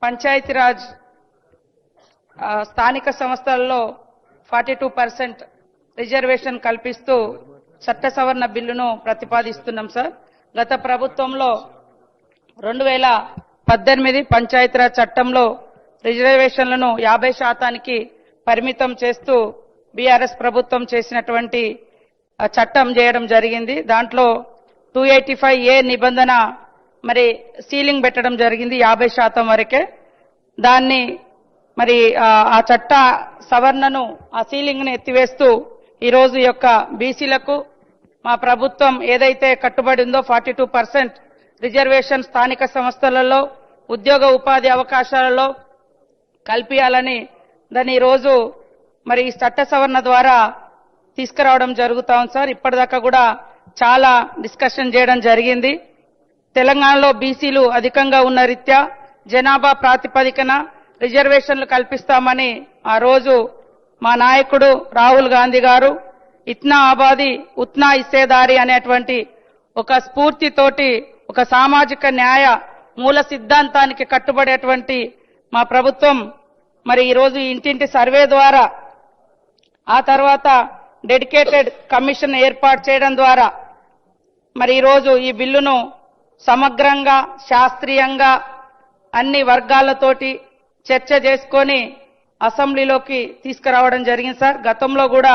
పంచాయతీరాజ్ స్థానిక సంస్థలలో 42% రిజర్వేషన్ కల్పిస్తూ చట్ట సవరణ బిల్లును ప్రతిపాదిస్తున్నాం సార్. గత ప్రభుత్వంలో 2018 పంచాయతీరాజ్ చట్టంలో రిజర్వేషన్లను 50% పరిమితం చేస్తూ బీఆర్ఎస్ ప్రభుత్వం చేసినటువంటి చట్టం చేయడం జరిగింది. దాంట్లో 285A నిబంధన మరి సీలింగ్ పెట్టడం జరిగింది 50% వరకే. దాన్ని మరి ఆ చట్ట సవరణను ఆ సీలింగ్ ని ఎత్తివేస్తూ ఈ రోజు యొక్క బీసీలకు మా ప్రభుత్వం ఏదైతే కట్టుబడి ఉందో 42% రిజర్వేషన్ స్థానిక సంస్థలలో ఉద్యోగ ఉపాధి అవకాశాలలో కల్పించాలని దాన్ని ఈ రోజు మరి ఈ చట్ట సవరణ ద్వారా తీసుకురావడం జరుగుతా ఉంది సార్. ఇప్పటిదాకా కూడా చాలా డిస్కషన్ చేయడం జరిగింది. తెలంగాణలో బీసీలు అధికంగా ఉన్న రీత్యా జనాభా ప్రాతిపదికన రిజర్వేషన్లు కల్పిస్తామని ఆ రోజు మా నాయకుడు రాహుల్ గాంధీ గారు ఇత్నా ఆబాది ఉత్నా ఇస్సేదారి అనేటువంటి ఒక స్ఫూర్తితోటి ఒక సామాజిక న్యాయ మూల సిద్ధాంతానికి కట్టుబడేటువంటి మా ప్రభుత్వం మరి ఈ రోజు ఇంటింటి సర్వే ద్వారా ఆ తర్వాత డెడికేటెడ్ కమిషన్ ఏర్పాటు చేయడం ద్వారా మరి ఈ రోజు ఈ బిల్లును సమగ్రంగా శాస్త్రీయంగా అన్ని వర్గాలతోటి చర్చ చేసుకొని అసెంబ్లీలోకి తీసుకురావడం జరిగింది సార్. గతంలో కూడా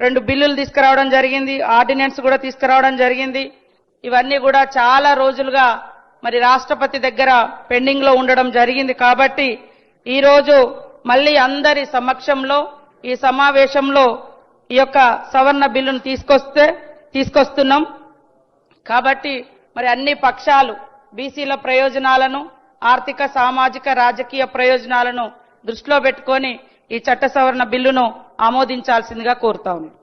2 బిల్లులు తీసుకురావడం జరిగింది, ఆర్డినెన్స్ కూడా తీసుకురావడం జరిగింది. ఇవన్నీ కూడా చాలా రోజులుగా మరి రాష్ట్రపతి దగ్గర పెండింగ్ లో ఉండడం జరిగింది. కాబట్టి ఈ రోజు మళ్ళీ అందరి సమక్షంలో ఈ సమావేశంలో ఈ యొక్క సవరణ బిల్లును తీసుకొస్తున్నాం. కాబట్టి మరి అన్ని పక్షాలు బీసీల ప్రయోజనాలను ఆర్థిక సామాజిక రాజకీయ ప్రయోజనాలను దృష్టిలో పెట్టుకొని ఈ చట్ట సవరణ బిల్లును ఆమోదించాల్సిందిగా కోరుతా ఉన్నాను.